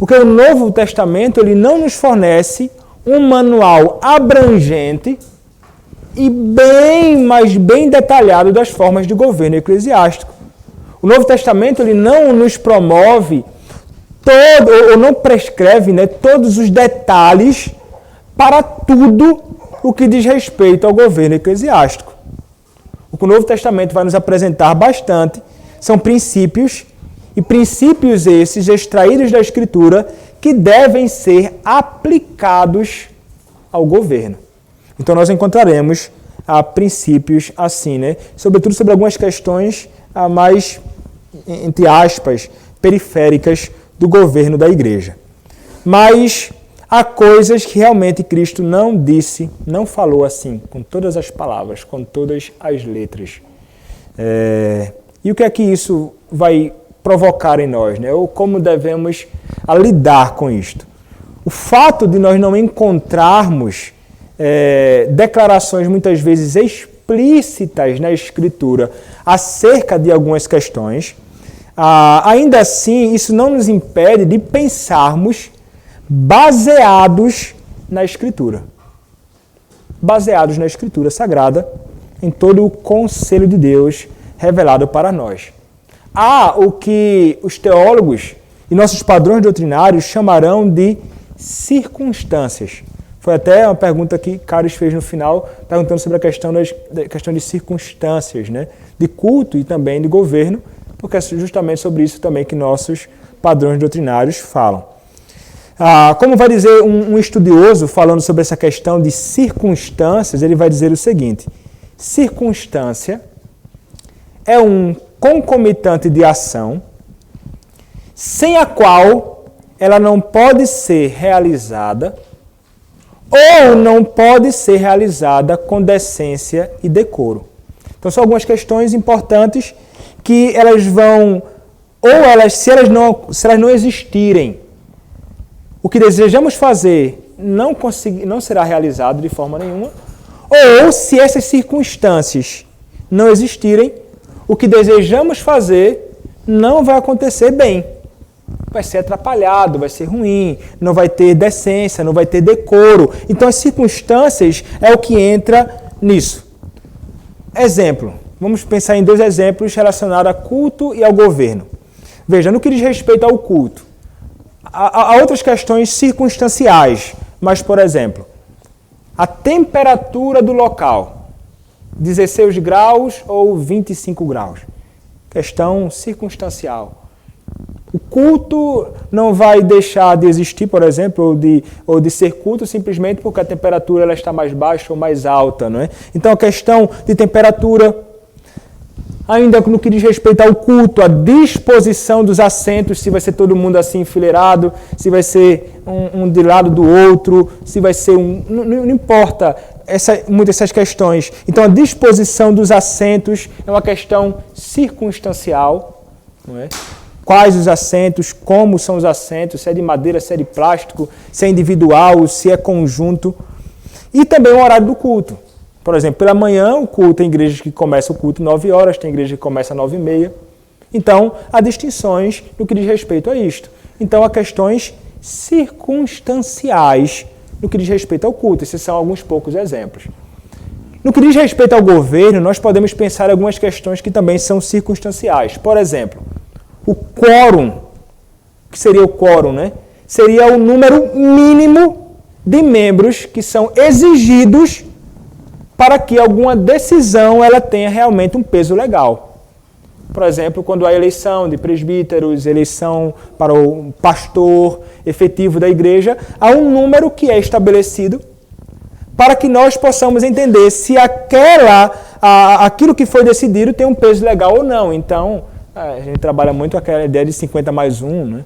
Porque o Novo Testamento ele não nos fornece um manual abrangente e bem detalhado das formas de governo eclesiástico. O Novo Testamento ele não nos promove ou não prescreve, né, todos os detalhes para tudo o que diz respeito ao governo eclesiástico. O que o Novo Testamento vai nos apresentar bastante são princípios, e princípios esses extraídos da Escritura que devem ser aplicados ao governo. Então nós encontraremos princípios assim, né? Sobretudo sobre algumas questões mais, entre aspas, periféricas do governo da igreja. Mas há coisas que realmente Cristo não disse, não falou assim, com todas as palavras, com todas as letras. E o que é que isso vai provocar em nós, né? Ou como devemos lidar com isto? O fato de nós não encontrarmos declarações muitas vezes explícitas na Escritura acerca de algumas questões, ainda assim isso não nos impede de pensarmos baseados na Escritura. Baseados na Escritura Sagrada, em todo o conselho de Deus revelado para nós. Há o que os teólogos e nossos padrões doutrinários chamarão de circunstâncias. Foi até uma pergunta que Carlos fez no final, perguntando sobre a questão de circunstâncias, né? De culto e também de governo, porque é justamente sobre isso também que nossos padrões doutrinários falam. Como vai dizer um estudioso falando sobre essa questão de circunstâncias, ele vai dizer o seguinte: circunstância é um concomitante de ação sem a qual ela não pode ser realizada ou não pode ser realizada com decência e decoro. Então são algumas questões importantes que elas vão, se elas não existirem, o que desejamos fazer não será realizado de forma nenhuma, ou se essas circunstâncias não existirem, o que desejamos fazer não vai acontecer bem. Vai ser atrapalhado, vai ser ruim, não vai ter decência, não vai ter decoro. Então as circunstâncias é o que entra nisso. Exemplo, vamos pensar em 2 exemplos relacionados a culto e ao governo. Veja, no que diz respeito ao culto, há outras questões circunstanciais, mas, por exemplo, a temperatura do local, 16 graus ou 25 graus. Questão circunstancial. O culto não vai deixar de existir, por exemplo, ou de ser culto simplesmente porque a temperatura ela está mais baixa ou mais alta, não é? Então a questão de temperatura, ainda no que diz respeito ao culto, a disposição dos assentos, se vai ser todo mundo assim enfileirado, se vai ser um de lado do outro, se vai ser não importa muitas dessas questões. Então a disposição dos assentos é uma questão circunstancial, não é? Quais os assentos, como são os assentos, se é de madeira, se é de plástico, se é individual, se é conjunto. E também o horário do culto. Por exemplo, pela manhã, o culto, tem igrejas que começam o culto 9 horas, tem igreja que começa 9h30. Então, há distinções no que diz respeito a isto. Então, há questões circunstanciais no que diz respeito ao culto. Esses são alguns poucos exemplos. No que diz respeito ao governo, nós podemos pensar em algumas questões que também são circunstanciais. Por exemplo, o quórum, o que seria o quórum, né? Seria o número mínimo de membros que são exigidos para que alguma decisão ela tenha realmente um peso legal. Por exemplo, quando há eleição de presbíteros, eleição para o pastor efetivo da igreja, há um número que é estabelecido para que nós possamos entender se aquilo que foi decidido tem um peso legal ou não. Então, a gente trabalha muito aquela ideia de 50+1, né?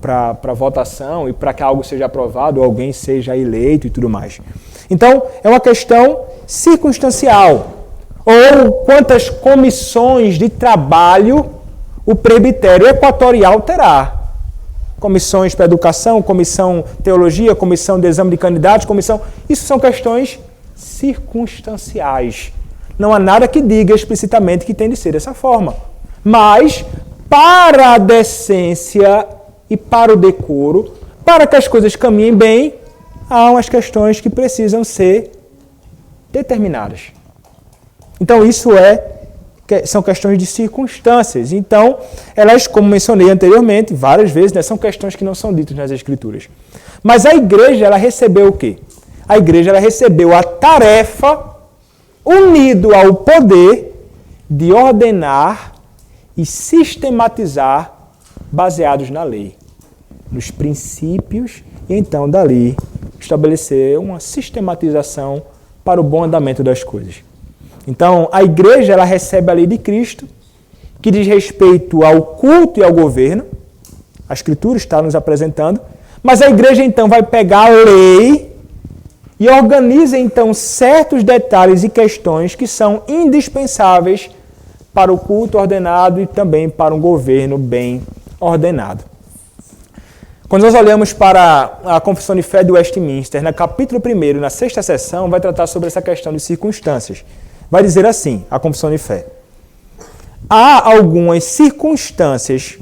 Para votação e para que algo seja aprovado, ou alguém seja eleito e tudo mais. Então, é uma questão circunstancial. Ou quantas comissões de trabalho o presbitério equatorial terá. Comissões para educação, comissão teologia, comissão de exame de candidatos, Isso são questões circunstanciais. Não há nada que diga explicitamente que tem de ser dessa forma. Mas, para a decência e para o decoro, para que as coisas caminhem bem, há umas questões que precisam ser determinadas. Então, são questões de circunstâncias. Então, elas, como mencionei anteriormente, várias vezes, né, são questões que não são ditas nas Escrituras. Mas a igreja, ela recebeu o quê? A igreja, ela recebeu a tarefa, unido ao poder, de ordenar e sistematizar baseados na lei, nos princípios, e então, dali, estabelecer uma sistematização para o bom andamento das coisas. Então, a igreja, ela recebe a lei de Cristo, que diz respeito ao culto e ao governo. A Escritura está nos apresentando. Mas a igreja, então, vai pegar a lei e organiza, então, certos detalhes e questões que são indispensáveis para o culto ordenado e também para um governo bem ordenado. Quando nós olhamos para a Confissão de Fé de Westminster, no capítulo 1, na 6ª seção, vai tratar sobre essa questão de circunstâncias. Vai dizer assim, a Confissão de Fé: há algumas circunstâncias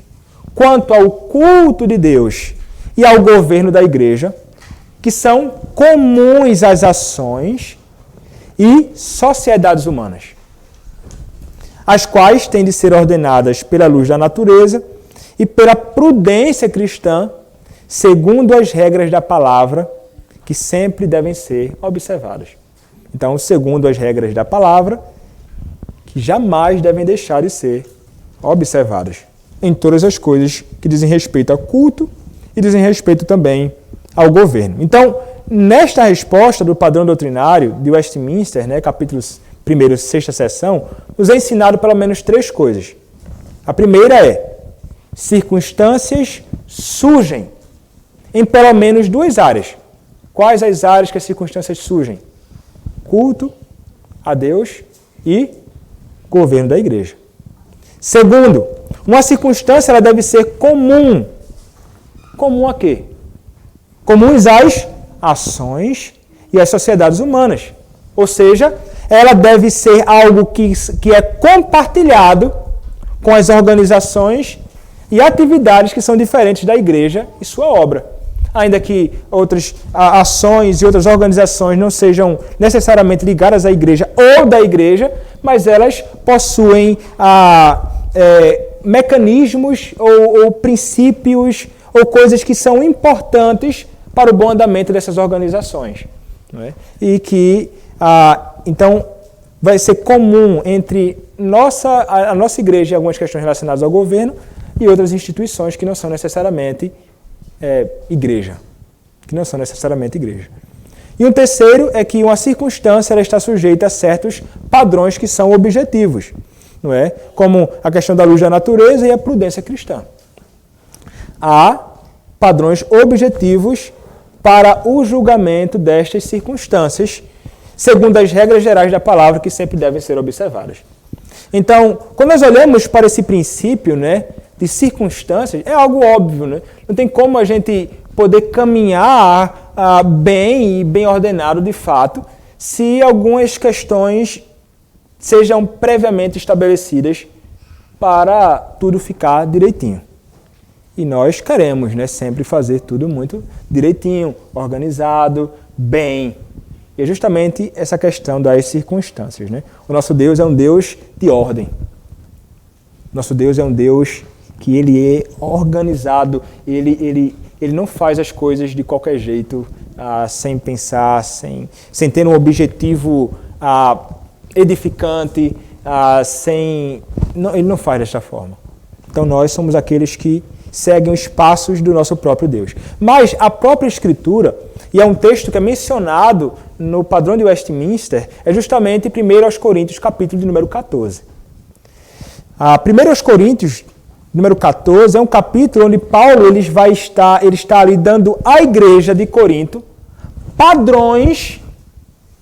quanto ao culto de Deus e ao governo da igreja que são comuns às ações e sociedades humanas, as quais têm de ser ordenadas pela luz da natureza e pela prudência cristã, segundo as regras da palavra, que sempre devem ser observadas. Então, segundo as regras da palavra, que jamais devem deixar de ser observadas em todas as coisas que dizem respeito ao culto e dizem respeito também ao governo. Então, nesta resposta do padrão doutrinário de Westminster, né, capítulo 1, 6ª seção, nos é ensinado pelo menos 3 coisas. A primeira é: circunstâncias surgem em pelo menos 2 áreas. Quais as áreas que as circunstâncias surgem? Culto a Deus e governo da igreja. Segundo, uma circunstância ela deve ser comum. Comum a quê? Comuns às ações e às sociedades humanas. Ou seja, ela deve ser algo que é compartilhado com as organizações e atividades que são diferentes da igreja e sua obra. Ainda que outras ações e outras organizações não sejam necessariamente ligadas à igreja ou da igreja, mas elas possuem mecanismos ou princípios ou coisas que são importantes para o bom andamento dessas organizações. Não é? E que, então, vai ser comum entre a nossa igreja e algumas questões relacionadas ao governo e outras instituições que não são necessariamente igreja. Que não são necessariamente igreja. E um terceiro é que uma circunstância ela está sujeita a certos padrões que são objetivos, não é? Como a questão da luz da natureza e a prudência cristã. Há padrões objetivos para o julgamento destas circunstâncias, segundo as regras gerais da palavra que sempre devem ser observadas. Então, quando nós olhamos para esse princípio, né, de circunstâncias, é algo óbvio, né? Não tem como a gente poder caminhar bem ordenado de fato, se algumas questões sejam previamente estabelecidas para tudo ficar direitinho. E nós queremos, né, sempre fazer tudo muito direitinho, organizado, bem. E é justamente essa questão das circunstâncias, né? O nosso Deus é um Deus de ordem. Nosso Deus é um Deus que ele é organizado, ele não faz as coisas de qualquer jeito, sem pensar, sem ter um objetivo edificante, ele não faz desta forma. Então nós somos aqueles que seguem os passos do nosso próprio Deus. Mas a própria Escritura, e é um texto que é mencionado no padrão de Westminster, é justamente 1 Coríntios, capítulo de número 14. 1 Coríntios, número 14, é um capítulo onde Paulo ele está ali dando à igreja de Corinto padrões,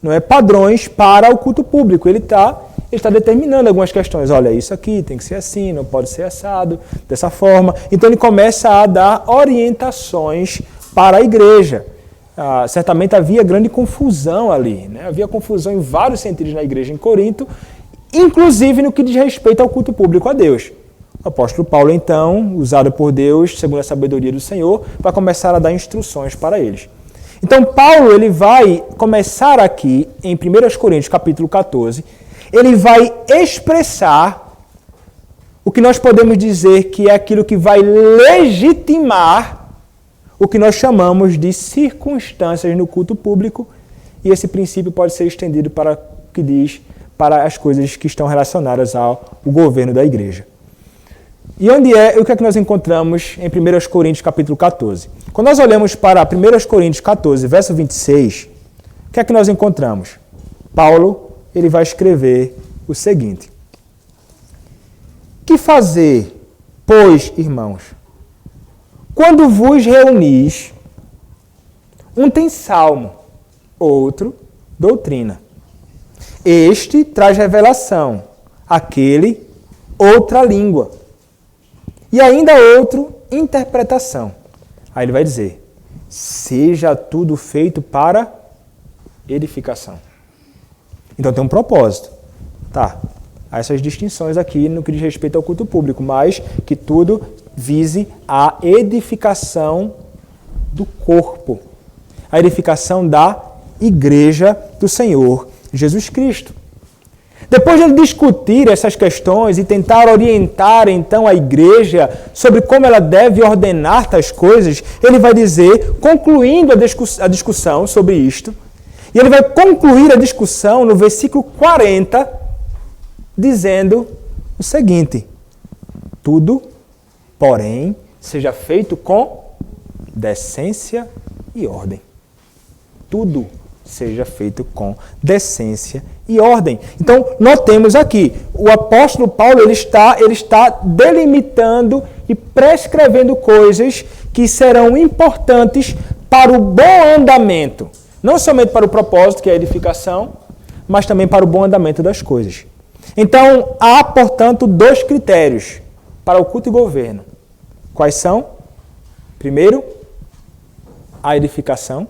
não é, padrões para o culto público. Ele está determinando algumas questões. Olha, isso aqui tem que ser assim, não pode ser assado, dessa forma. Então ele começa a dar orientações para a igreja. Certamente havia grande confusão ali, né? Havia confusão em vários sentidos na igreja em Corinto, inclusive no que diz respeito ao culto público a Deus. O apóstolo Paulo, então, usado por Deus, segundo a sabedoria do Senhor, vai começar a dar instruções para eles. Então, Paulo ele vai começar aqui, em 1 Coríntios, capítulo 14, ele vai expressar o que nós podemos dizer que é aquilo que vai legitimar o que nós chamamos de circunstâncias no culto público, e esse princípio pode ser estendido para o que diz para as coisas que estão relacionadas ao governo da igreja. E o que é que nós encontramos em 1 Coríntios capítulo 14? Quando nós olhamos para 1 Coríntios 14, verso 26, o que é que nós encontramos? Paulo ele vai escrever o seguinte: que fazer, pois, irmãos, quando vos reunis, um tem salmo, outro doutrina. Este traz revelação, aquele outra língua. E ainda outro, interpretação. Aí ele vai dizer, seja tudo feito para edificação. Então tem um propósito. Tá, há essas distinções aqui no que diz respeito ao culto público, mas que tudo vise a edificação do corpo. A edificação da igreja do Senhor Jesus Cristo. Depois de ele discutir essas questões e tentar orientar então a igreja sobre como ela deve ordenar tais coisas, ele vai dizer, concluindo a discussão sobre isto, e ele vai concluir a discussão no versículo 40, dizendo o seguinte: tudo, porém, seja feito com decência e ordem. Tudo seja feito com decência e ordem. Então, notemos aqui, o apóstolo Paulo ele está delimitando e prescrevendo coisas que serão importantes para o bom andamento. Não somente para o propósito, que é a edificação, mas também para o bom andamento das coisas. Então, há, portanto, 2 critérios para o culto e governo. Quais são? Primeiro, a edificação,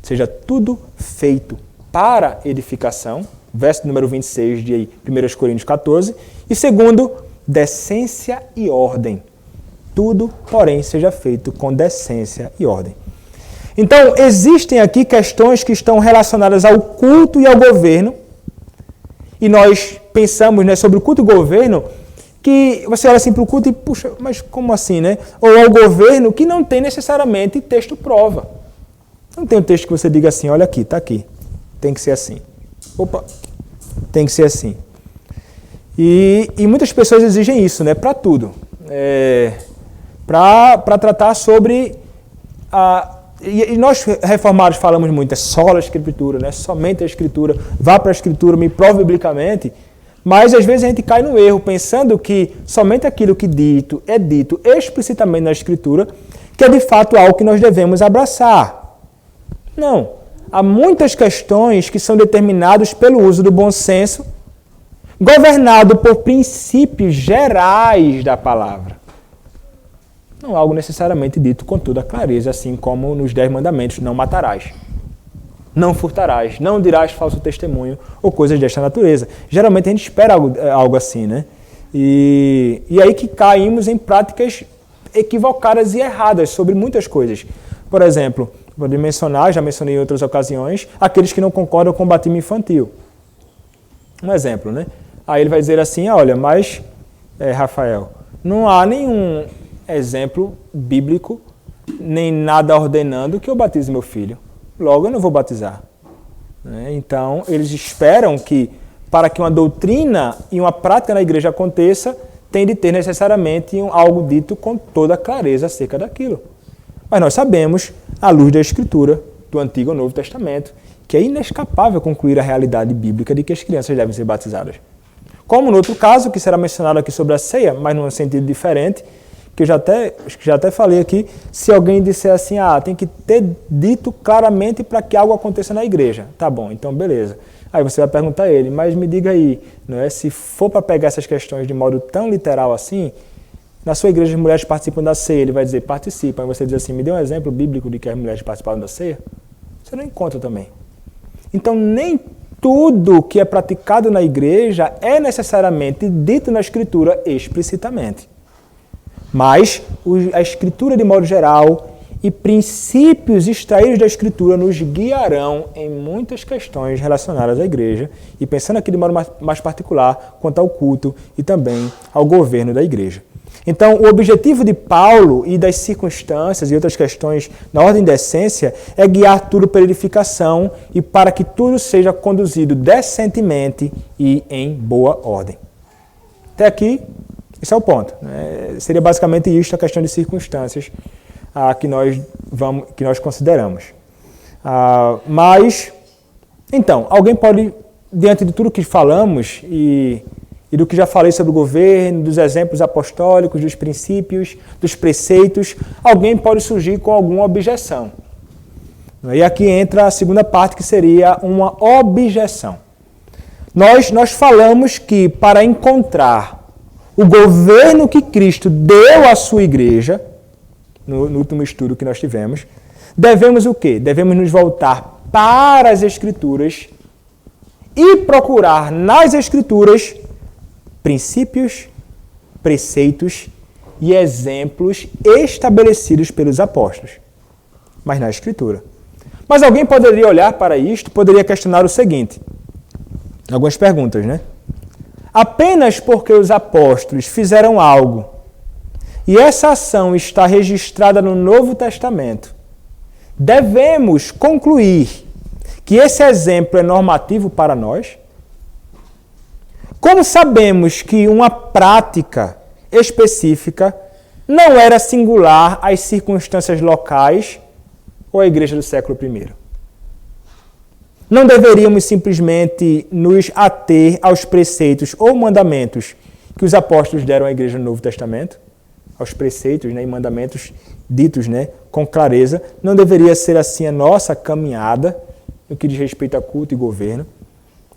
seja tudo feito para edificação, verso número 26 de 1 Coríntios 14. E segundo, decência e ordem. Tudo, porém, seja feito com decência e ordem. Então, existem aqui questões que estão relacionadas ao culto e ao governo. E nós pensamos, sobre o culto e o governo, que você olha assim para o culto e, puxa, mas como assim, né? Ou ao governo que não tem necessariamente texto prova. Não tem um texto que você diga assim, olha aqui, está aqui. Tem que ser assim. Opa, tem que ser assim. E muitas pessoas exigem isso, para tudo. Para tratar sobre... E nós reformados falamos muito, só a Escritura, somente a Escritura. Vá para a Escritura, me prove biblicamente. Mas às vezes a gente cai no erro, pensando que somente aquilo que é dito explicitamente na Escritura, que é de fato algo que nós devemos abraçar. Não. Há muitas questões que são determinadas pelo uso do bom senso, governado por princípios gerais da palavra. Não algo necessariamente dito com toda clareza, assim como nos 10 mandamentos, não matarás, não furtarás, não dirás falso testemunho, ou coisas desta natureza. Geralmente a gente espera algo assim, E aí que caímos em práticas equivocadas e erradas sobre muitas coisas. Por exemplo, vou mencionar, já mencionei em outras ocasiões, aqueles que não concordam com o batismo infantil. Um exemplo, Aí ele vai dizer assim, olha, mas, Rafael, não há nenhum exemplo bíblico, nem nada ordenando que eu batize meu filho. Logo, eu não vou batizar. Então, eles esperam que, para que uma doutrina e uma prática na igreja aconteça, tem de ter necessariamente algo dito com toda clareza acerca daquilo. Mas nós sabemos, à luz da Escritura, do Antigo e Novo Testamento, que é inescapável concluir a realidade bíblica de que as crianças devem ser batizadas. Como no outro caso, que será mencionado aqui sobre a ceia, mas num sentido diferente, que eu já até falei aqui, se alguém disser assim, tem que ter dito claramente para que algo aconteça na igreja. Tá bom, então beleza. Aí você vai perguntar a ele, mas me diga aí, se for para pegar essas questões de modo tão literal assim, na sua igreja as mulheres participam da ceia, ele vai dizer, participam. Aí você diz assim, me dê um exemplo bíblico de que as mulheres participaram da ceia. Você não encontra também. Então, nem tudo que é praticado na igreja é necessariamente dito na Escritura explicitamente. Mas a Escritura, de modo geral, e princípios extraídos da Escritura nos guiarão em muitas questões relacionadas à igreja, e pensando aqui de modo mais particular quanto ao culto e também ao governo da igreja. Então, o objetivo de Paulo e das circunstâncias e outras questões na ordem da essência é guiar tudo pela edificação e para que tudo seja conduzido decentemente e em boa ordem. Até aqui, esse é o ponto. Seria basicamente isto a questão de circunstâncias que nós consideramos. Mas, então, alguém pode, diante de tudo que falamos e do que já falei sobre o governo, dos exemplos apostólicos, dos princípios, dos preceitos, alguém pode surgir com alguma objeção. E aqui entra a segunda parte, que seria uma objeção. Nós falamos que para encontrar o governo que Cristo deu à sua igreja, no último estudo que nós tivemos, devemos o quê? Devemos nos voltar para as Escrituras e procurar nas Escrituras princípios, preceitos e exemplos estabelecidos pelos apóstolos, mas na Escritura. Mas alguém poderia olhar para isto, poderia questionar o seguinte, algumas perguntas, né? Apenas porque os apóstolos fizeram algo e essa ação está registrada no Novo Testamento, devemos concluir que esse exemplo é normativo para nós? Como sabemos que uma prática específica não era singular às circunstâncias locais ou à igreja do século I? Não deveríamos simplesmente nos ater aos preceitos ou mandamentos que os apóstolos deram à igreja no Novo Testamento? Aos preceitos, né, e mandamentos ditos, né, com clareza. Não deveria ser assim a nossa caminhada no que diz respeito a culto e governo?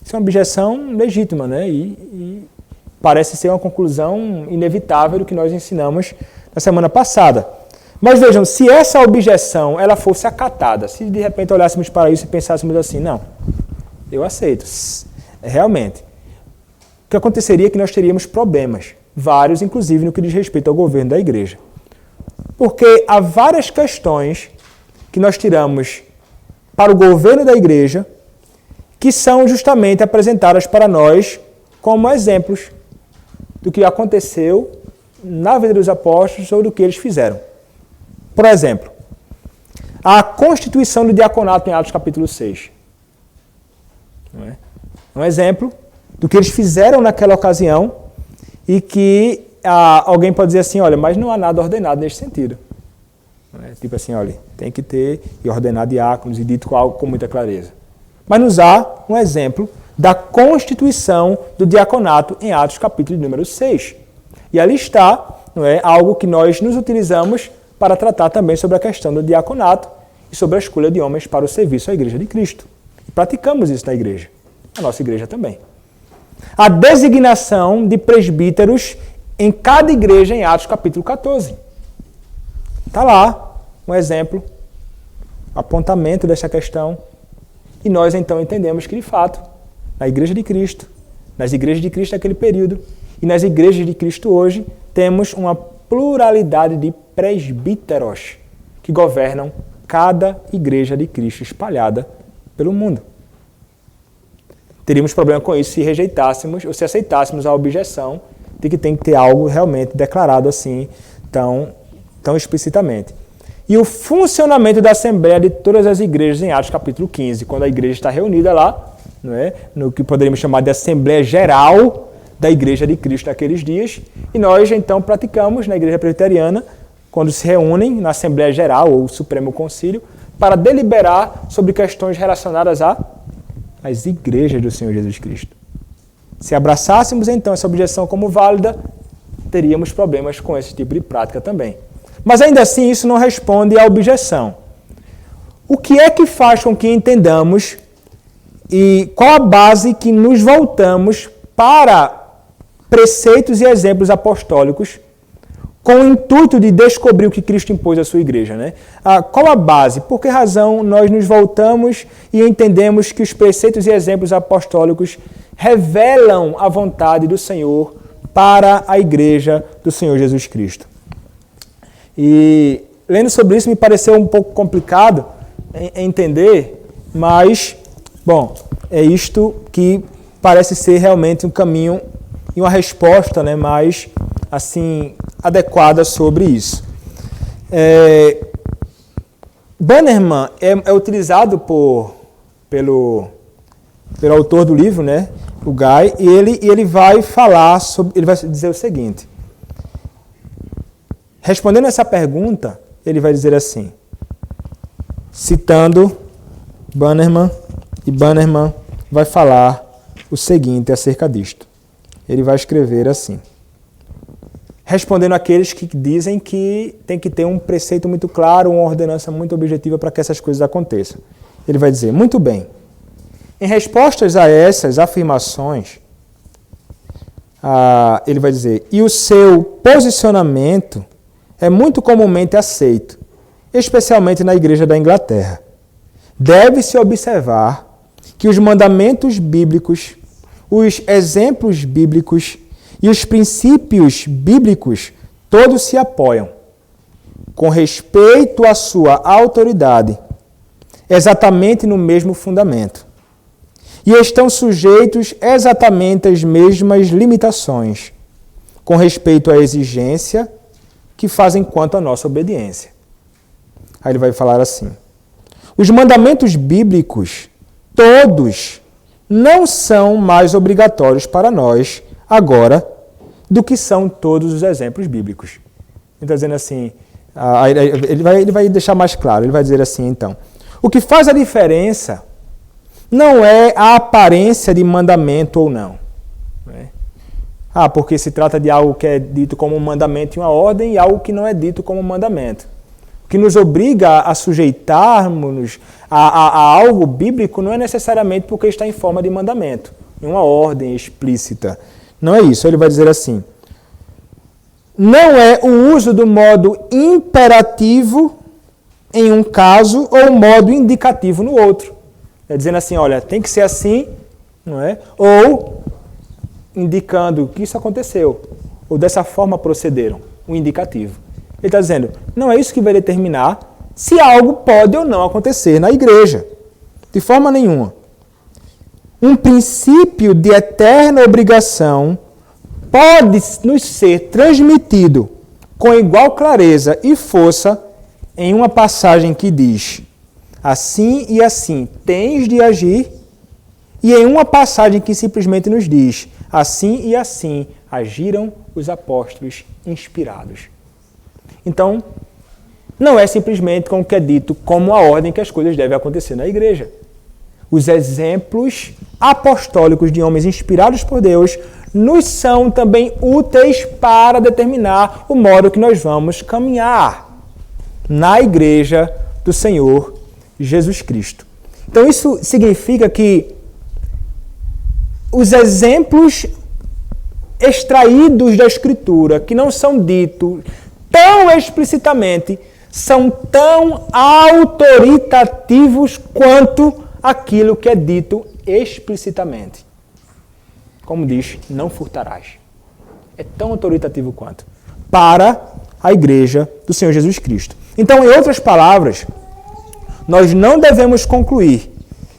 Isso é uma objeção legítima, né? E parece ser uma conclusão inevitável do que nós ensinamos na semana passada. Mas vejam, se essa objeção ela fosse acatada, se de repente olhássemos para isso e pensássemos assim, não, eu aceito, realmente, o que aconteceria é que nós teríamos problemas, vários, inclusive no que diz respeito ao governo da igreja. Porque há várias questões que nós tiramos para o governo da igreja que são justamente apresentadas para nós como exemplos do que aconteceu na vida dos apóstolos ou do que eles fizeram. Por exemplo, a constituição do diaconato em Atos capítulo 6. Um exemplo do que eles fizeram naquela ocasião e que alguém pode dizer assim, olha, mas não há nada ordenado nesse sentido. Tipo assim, olha, tem que ter e ordenar diáconos e dito algo com muita clareza. Mas nos há um exemplo da constituição do diaconato em Atos capítulo número 6. E ali está, algo que nós nos utilizamos para tratar também sobre a questão do diaconato e sobre a escolha de homens para o serviço à Igreja de Cristo. E praticamos isso na igreja, a nossa igreja também. A designação de presbíteros em cada igreja em Atos capítulo 14. Está lá um exemplo, apontamento dessa questão. E nós então entendemos que, de fato, na Igreja de Cristo, nas igrejas de Cristo naquele período e nas igrejas de Cristo hoje, temos uma pluralidade de presbíteros que governam cada igreja de Cristo espalhada pelo mundo. Teríamos problema com isso se rejeitássemos ou se aceitássemos a objeção de que tem que ter algo realmente declarado assim, tão explicitamente. E o funcionamento da Assembleia de todas as igrejas em Atos capítulo 15, quando a igreja está reunida lá, no que poderíamos chamar de Assembleia Geral da Igreja de Cristo naqueles dias, e nós então praticamos na Igreja Presbiteriana, quando se reúnem na Assembleia Geral ou Supremo Concílio, para deliberar sobre questões relacionadas às igrejas do Senhor Jesus Cristo. Se abraçássemos então essa objeção como válida, teríamos problemas com esse tipo de prática também. Mas ainda assim isso não responde à objeção. O que é que faz com que entendamos e qual a base que nos voltamos para preceitos e exemplos apostólicos com o intuito de descobrir o que Cristo impôs à sua igreja, né? Qual a base? Por que razão nós nos voltamos e entendemos que os preceitos e exemplos apostólicos revelam a vontade do Senhor para a igreja do Senhor Jesus Cristo? E lendo sobre isso me pareceu um pouco complicado entender, mas, bom, é isto que parece ser realmente um caminho e uma resposta, né, mais assim, adequada sobre isso. Bannerman é utilizado pelo autor do livro, né, o Guy, e ele vai falar sobre, ele vai dizer o seguinte. Respondendo essa pergunta, ele vai dizer assim, citando Bannerman, e Bannerman vai falar o seguinte acerca disto. Ele vai escrever assim, respondendo àqueles que dizem que tem que ter um preceito muito claro, uma ordenança muito objetiva para que essas coisas aconteçam. Ele vai dizer, muito bem, em respostas a essas afirmações, ele vai dizer, e o seu posicionamento é muito comumente aceito, especialmente na Igreja da Inglaterra. Deve-se observar que os mandamentos bíblicos, os exemplos bíblicos e os princípios bíblicos todos se apoiam, com respeito à sua autoridade, exatamente no mesmo fundamento, e estão sujeitos exatamente às mesmas limitações, com respeito à exigência que fazem quanto à nossa obediência. Aí ele vai falar assim, os mandamentos bíblicos, todos, não são mais obrigatórios para nós, agora, do que são todos os exemplos bíblicos. Ele está dizendo assim, ele vai deixar mais claro, ele vai dizer assim, então, o que faz a diferença não é a aparência de mandamento ou não. Porque se trata de algo que é dito como um mandamento e uma ordem e algo que não é dito como um mandamento. O que nos obriga a sujeitarmos a algo bíblico não é necessariamente porque está em forma de mandamento, em uma ordem explícita. Não é isso. Ele vai dizer assim, não é o uso do modo imperativo em um caso ou o modo indicativo no outro. É dizendo assim, olha, tem que ser assim, não é? Ou indicando que isso aconteceu, ou dessa forma procederam, o indicativo. Ele está dizendo, não é isso que vai determinar se algo pode ou não acontecer na igreja, de forma nenhuma. Um princípio de eterna obrigação pode nos ser transmitido com igual clareza e força em uma passagem que diz, assim e assim tens de agir, e em uma passagem que simplesmente nos diz, assim e assim agiram os apóstolos inspirados. Então, não é simplesmente como que é dito, como a ordem que as coisas devem acontecer na igreja. Os exemplos apostólicos de homens inspirados por Deus nos são também úteis para determinar o modo que nós vamos caminhar na igreja do Senhor Jesus Cristo. Então, isso significa que os exemplos extraídos da Escritura, que não são ditos tão explicitamente, são tão autoritativos quanto aquilo que é dito explicitamente. Como diz, não furtarás. É tão autoritativo quanto. Para a igreja do Senhor Jesus Cristo. Então, em outras palavras, nós não devemos concluir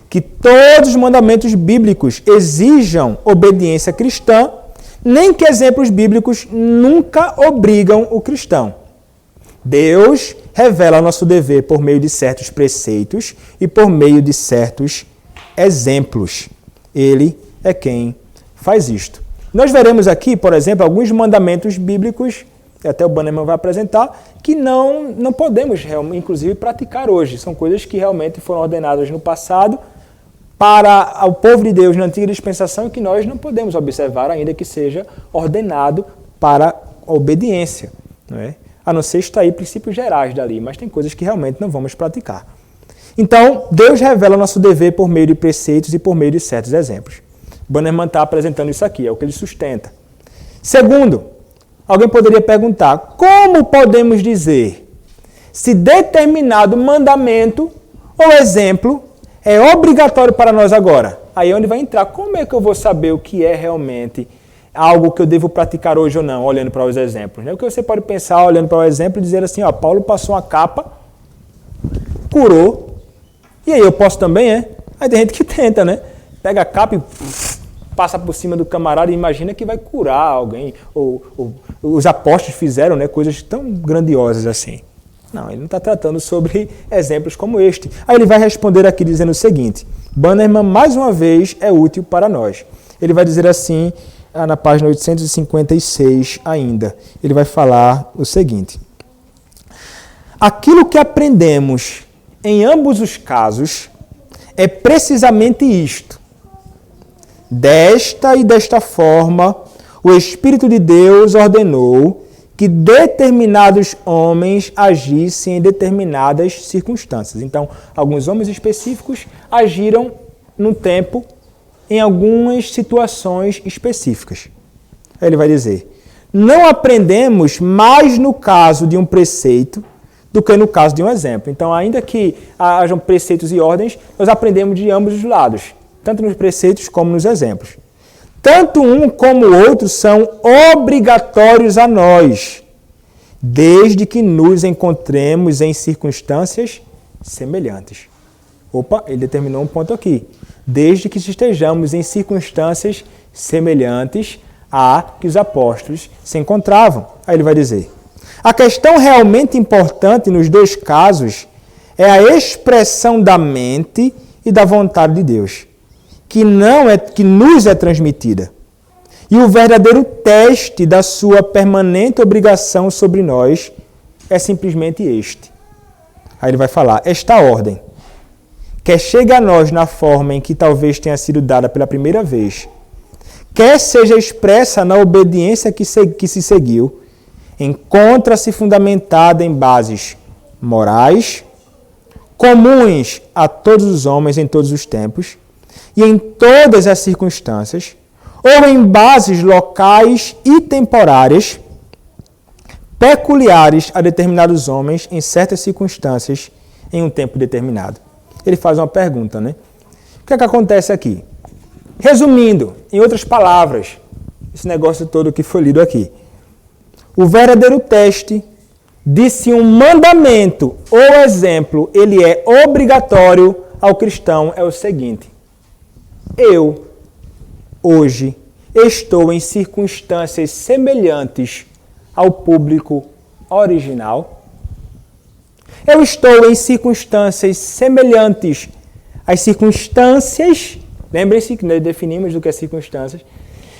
que todos os mandamentos bíblicos exijam obediência cristã, nem que exemplos bíblicos nunca obrigam o cristão. Deus revela nosso dever por meio de certos preceitos e por meio de certos exemplos. Ele é quem faz isto. Nós veremos aqui, por exemplo, alguns mandamentos bíblicos, que até o Bannerman vai apresentar, que não podemos, inclusive, praticar hoje. São coisas que realmente foram ordenadas no passado para o povo de Deus na antiga dispensação e que nós não podemos observar, ainda que seja ordenado para a obediência. Não é? A não ser extrair princípios gerais dali, mas tem coisas que realmente não vamos praticar. Então, Deus revela nosso dever por meio de preceitos e por meio de certos exemplos. Bannerman está apresentando isso aqui, é o que ele sustenta. Segundo, alguém poderia perguntar, como podemos dizer se determinado mandamento ou exemplo é obrigatório para nós agora? Aí é onde vai entrar. Como é que eu vou saber o que é realmente algo que eu devo praticar hoje ou não, olhando para os exemplos. Né? O que você pode pensar olhando para o exemplo e dizer assim, ó, Paulo passou uma capa, curou, e aí eu posso também, Aí tem gente que tenta, né? Pega a capa e passa por cima do camarada e imagina que vai curar alguém. Ou os apóstolos fizeram, né, coisas tão grandiosas assim. Não, ele não está tratando sobre exemplos como este. Aí ele vai responder aqui dizendo o seguinte, Bannerman, mais uma vez, é útil para nós. Ele vai dizer assim, na página 856 ainda, ele vai falar o seguinte, aquilo que aprendemos em ambos os casos é precisamente isto. Desta e desta forma, o Espírito de Deus ordenou que determinados homens agissem em determinadas circunstâncias. Então, alguns homens específicos agiram no tempo, em algumas situações específicas. Aí ele vai dizer, não aprendemos mais no caso de um preceito do que no caso de um exemplo. Então, ainda que hajam preceitos e ordens, nós aprendemos de ambos os lados, tanto nos preceitos como nos exemplos. Tanto um como o outro são obrigatórios a nós, desde que nos encontremos em circunstâncias semelhantes. Opa, ele determinou um ponto aqui. Desde que estejamos em circunstâncias semelhantes a que os apóstolos se encontravam. Aí ele vai dizer, a questão realmente importante nos dois casos é a expressão da mente e da vontade de Deus, que nos é transmitida. E o verdadeiro teste da sua permanente obrigação sobre nós é simplesmente este. Aí ele vai falar, esta ordem, quer chegue a nós na forma em que talvez tenha sido dada pela primeira vez, quer seja expressa na obediência que se seguiu, encontra-se fundamentada em bases morais, comuns a todos os homens em todos os tempos e em todas as circunstâncias, ou em bases locais e temporárias, peculiares a determinados homens em certas circunstâncias em um tempo determinado. Ele faz uma pergunta, né? O que é que acontece aqui? Resumindo, em outras palavras, esse negócio todo que foi lido aqui. O verdadeiro teste de se um mandamento ou exemplo ele é obrigatório ao cristão é o seguinte. Eu, hoje, estou em circunstâncias semelhantes ao público original. Eu estou em circunstâncias semelhantes às circunstâncias, lembrem-se que nós definimos do que é circunstâncias,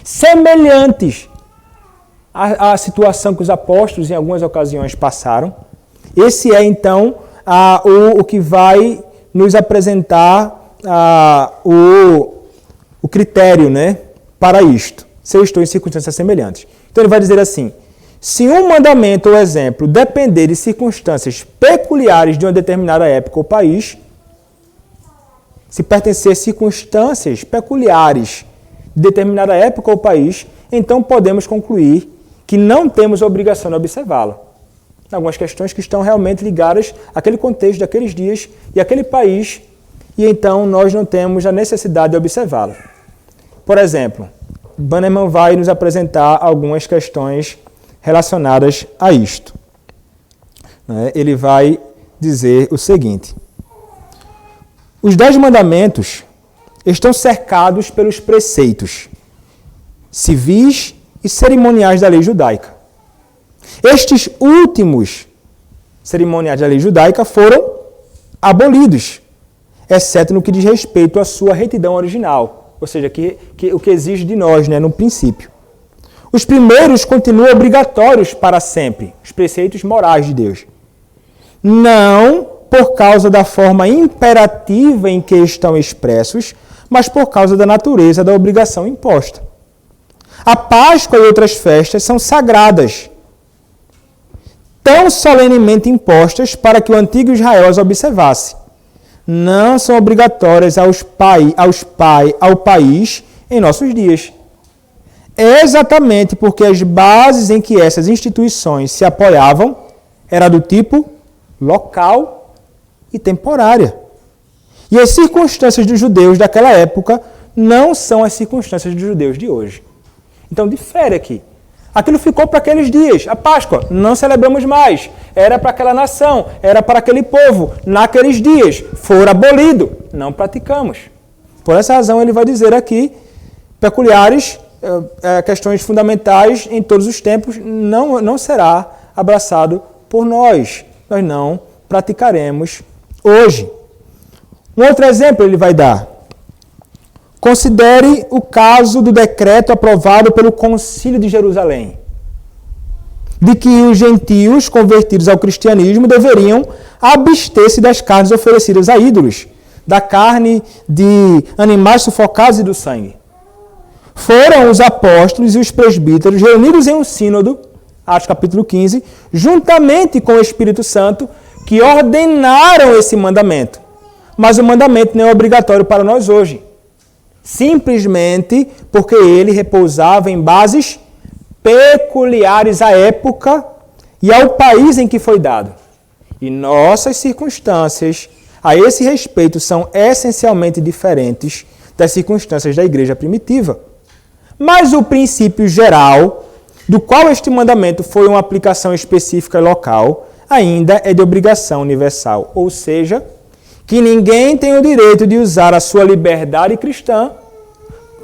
semelhantes à situação que os apóstolos em algumas ocasiões passaram. Esse é, então, o que vai nos apresentar o critério, né, para isto, se eu estou em circunstâncias semelhantes. Então ele vai dizer assim, se um mandamento ou exemplo depender de circunstâncias peculiares de uma determinada época ou país, se pertencer a circunstâncias peculiares de determinada época ou país, então podemos concluir que não temos a obrigação de observá-lo. Algumas questões que estão realmente ligadas àquele contexto daqueles dias e àquele país, e então nós não temos a necessidade de observá-lo. Por exemplo, Bannerman vai nos apresentar algumas questões relacionadas a isto. Ele vai dizer o seguinte, os 10 mandamentos estão cercados pelos preceitos civis e cerimoniais da lei judaica. Estes últimos cerimoniais da lei judaica foram abolidos, exceto no que diz respeito à sua retidão original, ou seja, o que exige de nós, né, no princípio. Os primeiros continuam obrigatórios para sempre, os preceitos morais de Deus. Não por causa da forma imperativa em que estão expressos, mas por causa da natureza da obrigação imposta. A Páscoa e outras festas são sagradas, tão solenemente impostas para que o antigo Israel as observasse. Não são obrigatórias ao país em nossos dias. É exatamente porque as bases em que essas instituições se apoiavam era do tipo local e temporária. E as circunstâncias dos judeus daquela época não são as circunstâncias dos judeus de hoje. Então difere aqui. Aquilo ficou para aqueles dias. A Páscoa, não celebramos mais. Era para aquela nação, era para aquele povo. Naqueles dias, for abolido. Não praticamos. Por essa razão, ele vai dizer aqui, peculiares, questões fundamentais em todos os tempos, não será abraçado por nós. Nós não praticaremos hoje. Um outro exemplo ele vai dar. Considere o caso do decreto aprovado pelo Concílio de Jerusalém, de que os gentios convertidos ao cristianismo deveriam abster-se das carnes oferecidas a ídolos, da carne de animais sufocados e do sangue. Foram os apóstolos e os presbíteros reunidos em um sínodo, Atos capítulo 15, juntamente com o Espírito Santo, que ordenaram esse mandamento. Mas o mandamento não é obrigatório para nós hoje. Simplesmente porque ele repousava em bases peculiares à época e ao país em que foi dado. E nossas circunstâncias a esse respeito são essencialmente diferentes das circunstâncias da igreja primitiva. Mas o princípio geral, do qual este mandamento foi uma aplicação específica e local, ainda é de obrigação universal, ou seja, que ninguém tem o direito de usar a sua liberdade cristã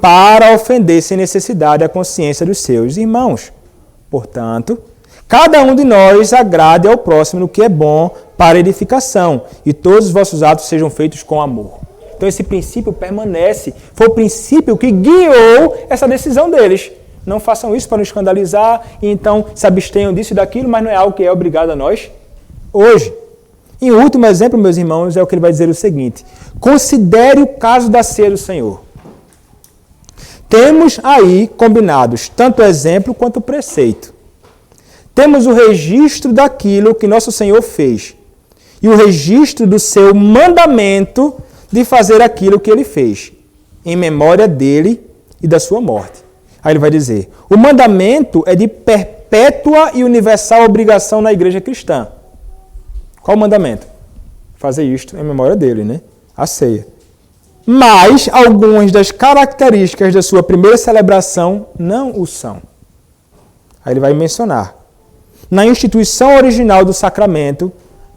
para ofender sem necessidade a consciência dos seus irmãos. Portanto, cada um de nós agrade ao próximo no que é bom para edificação, e todos os vossos atos sejam feitos com amor. Então esse princípio permanece, foi o princípio que guiou essa decisão deles. Não façam isso para nos escandalizar, e então se abstenham disso e daquilo, mas não é algo que é obrigado a nós hoje. E o último exemplo, meus irmãos, é o que ele vai dizer o seguinte: considere o caso da ceia do Senhor. Temos aí combinados tanto o exemplo quanto o preceito. Temos o registro daquilo que nosso Senhor fez e o registro do seu mandamento de fazer aquilo que ele fez, em memória dele e da sua morte. Aí ele vai dizer, o mandamento é de perpétua e universal obrigação na igreja cristã. Qual o mandamento? Fazer isto em memória dele, né? A ceia. Mas algumas das características da sua primeira celebração não o são. Aí ele vai mencionar. Na instituição original do sacramento,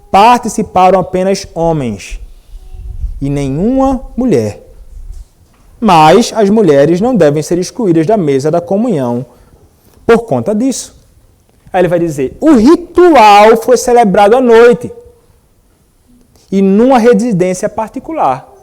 participaram apenas homens e nenhuma mulher. Mas as mulheres não devem ser excluídas da mesa da comunhão por conta disso. Aí ele vai dizer, o ritual foi celebrado à noite e numa residência particular.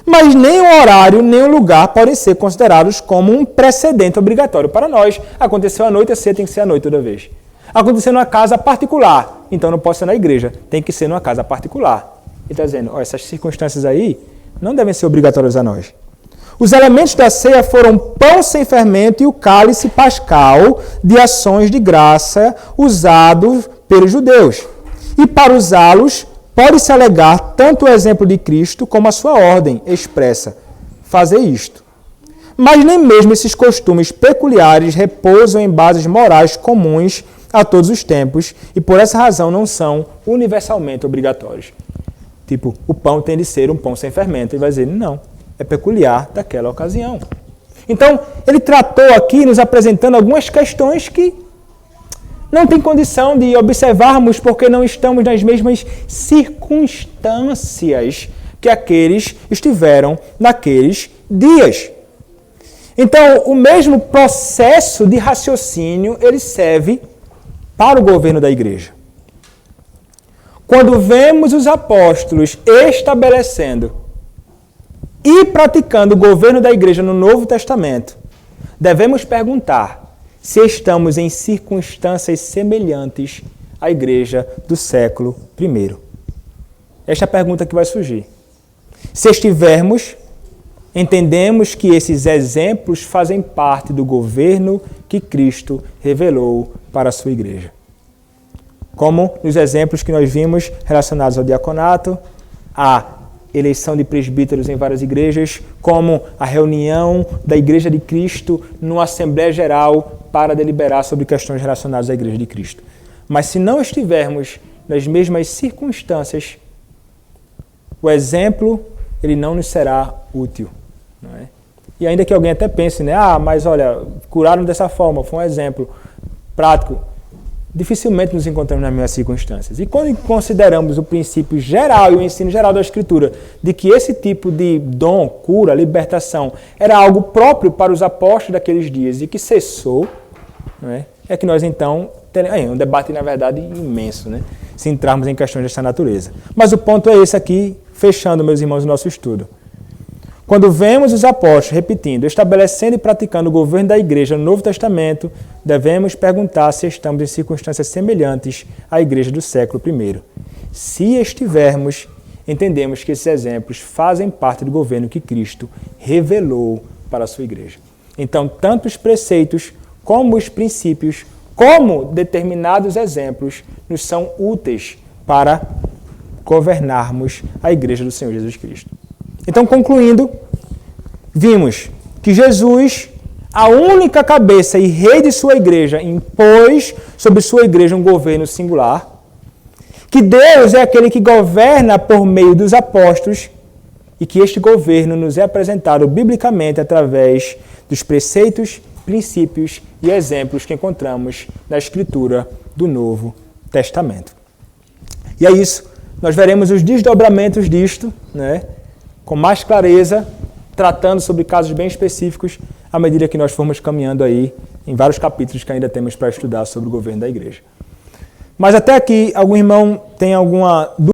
Mas nem o horário, nem o lugar podem ser considerados como um precedente obrigatório para nós. Aconteceu à noite, a ceia tem que ser à noite toda vez. Aconteceu numa casa particular, então não pode ser na igreja, tem que ser numa casa particular. Ele está dizendo, ó, essas circunstâncias aí não devem ser obrigatórias a nós. Os elementos da ceia foram pão sem fermento e o cálice pascal de ações de graça usados pelos judeus. E para usá-los, pode-se alegar tanto o exemplo de Cristo como a sua ordem expressa, fazer isto. Mas nem mesmo esses costumes peculiares repousam em bases morais comuns a todos os tempos e por essa razão não são universalmente obrigatórios. Tipo, o pão tem de ser um pão sem fermento. Ele vai dizer, não, é peculiar daquela ocasião. Então, ele tratou aqui, nos apresentando algumas questões que não tem condição de observarmos porque não estamos nas mesmas circunstâncias que aqueles estiveram naqueles dias. Então, o mesmo processo de raciocínio, ele serve para o governo da igreja. Quando vemos os apóstolos estabelecendo e praticando o governo da igreja no Novo Testamento, devemos perguntar se estamos em circunstâncias semelhantes à igreja do século I. Esta é a pergunta que vai surgir. Se estivermos, entendemos que esses exemplos fazem parte do governo que Cristo revelou para a sua igreja. Como nos exemplos que nós vimos relacionados ao diaconato, a eleição de presbíteros em várias igrejas, como a reunião da Igreja de Cristo numa Assembleia Geral para deliberar sobre questões relacionadas à Igreja de Cristo. Mas se não estivermos nas mesmas circunstâncias, o exemplo ele não nos será útil. Não é? E ainda que alguém até pense, né? Mas olha, curaram dessa forma, foi um exemplo prático. Dificilmente nos encontramos nas mesmas circunstâncias. E quando consideramos o princípio geral e o ensino geral da Escritura de que esse tipo de dom, cura, libertação, era algo próprio para os apóstolos daqueles dias e que cessou, né? É que nós então teremos um debate, na verdade, imenso, né? Se entrarmos em questões dessa natureza. Mas o ponto é esse aqui, fechando, meus irmãos, o nosso estudo. Quando vemos os apóstolos repetindo, estabelecendo e praticando o governo da igreja no Novo Testamento, devemos perguntar se estamos em circunstâncias semelhantes à igreja do século I. Se estivermos, entendemos que esses exemplos fazem parte do governo que Cristo revelou para a sua igreja. Então, tanto os preceitos como os princípios, como determinados exemplos, nos são úteis para governarmos a igreja do Senhor Jesus Cristo. Então, concluindo, vimos que Jesus, a única cabeça e rei de sua igreja, impôs sobre sua igreja um governo singular, que Deus é aquele que governa por meio dos apóstolos e que este governo nos é apresentado biblicamente através dos preceitos, princípios e exemplos que encontramos na Escritura do Novo Testamento. E é isso. Nós veremos os desdobramentos disto, né, com mais clareza, tratando sobre casos bem específicos, à medida que nós formos caminhando aí em vários capítulos que ainda temos para estudar sobre o governo da igreja. Mas até aqui, algum irmão tem alguma dúvida?